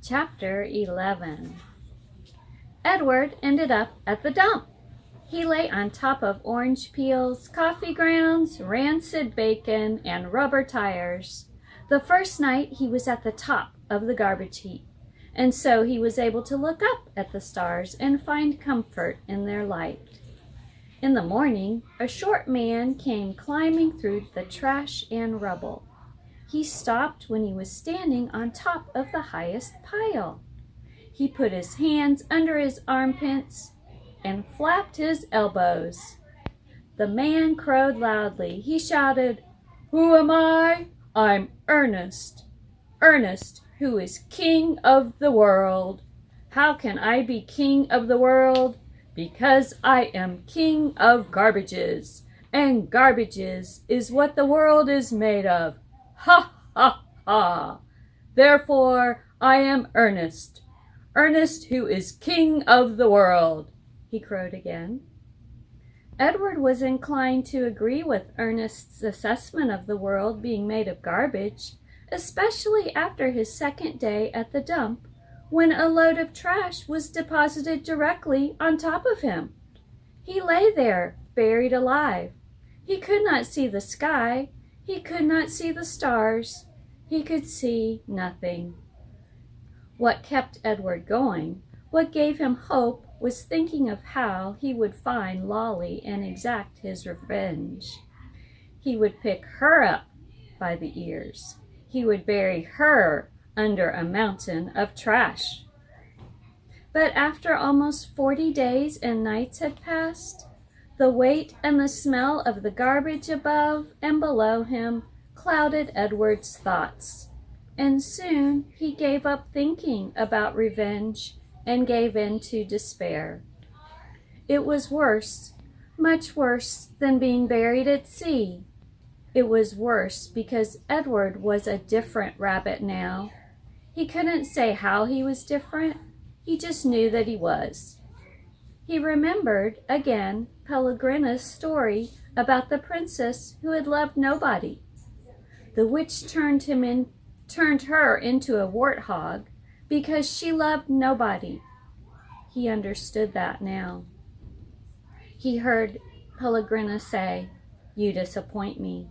Chapter 11. Edward ended up at the dump. He lay on top of orange peels, coffee grounds, rancid bacon, and rubber tires. The first night he was at the top of the garbage heap, and so he was able to look up at the stars and find comfort in their light. In the morning, a short man came climbing through the trash and rubble. He stopped when he was standing on top of the highest pile. He put his hands under his armpits and flapped his elbows. The man crowed loudly. He shouted, "Who am I? I'm Ernest. Ernest, who is king of the world. How can I be king of the world? Because I am king of garbages, and garbages is what the world is made of. Ha, ha, ha! Therefore, I am Ernest. Ernest, who is king of the world," he crowed again. Edward was inclined to agree with Ernest's assessment of the world being made of garbage, especially after his second day at the dump, when a load of trash was deposited directly on top of him. He lay there, buried alive. He could not see the sky. He could not see the stars. He could see nothing. What kept Edward going, what gave him hope, was thinking of how he would find Lolly and exact his revenge. He would pick her up by the ears. He would bury her under a mountain of trash. But after almost 40 days and nights had passed, the weight and the smell of the garbage above and below him clouded Edward's thoughts, and soon he gave up thinking about revenge and gave in to despair. It was worse, much worse than being buried at sea. It was worse because Edward was a different rabbit now. He couldn't say how he was different. He just knew that he was. He remembered, again, Pellegrina's story about the princess who had loved nobody. The witch turned her into a warthog because she loved nobody. He understood that now. He heard Pellegrina say, "You disappoint me."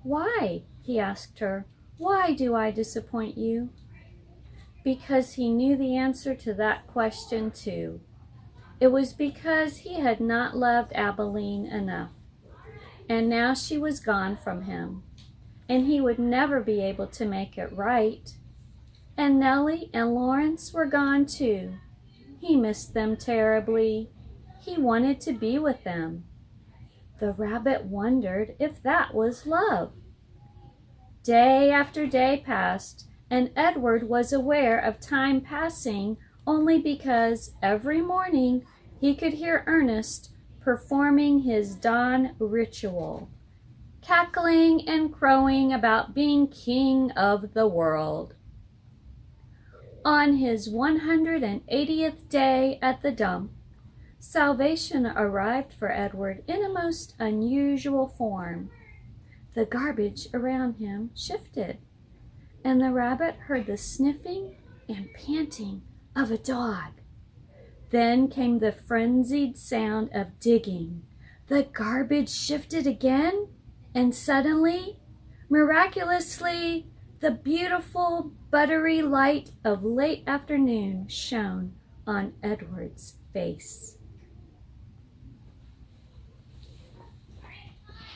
"Why?" he asked her. "Why do I disappoint you?" Because he knew the answer to that question too. It was because he had not loved Abilene enough, and now she was gone from him, and he would never be able to make it right. And Nellie and Lawrence were gone too. He missed them terribly. He wanted to be with them. The rabbit wondered if that was love. Day after day passed, and Edward was aware of time passing only because every morning he could hear Ernest performing his dawn ritual, cackling and crowing about being king of the world. On his 180th day at the dump, salvation arrived for Edward in a most unusual form. The garbage around him shifted, and the rabbit heard the sniffing and panting of a dog. Then came the frenzied sound of digging. The garbage shifted again, and suddenly, miraculously, the beautiful, buttery light of late afternoon shone on Edward's face.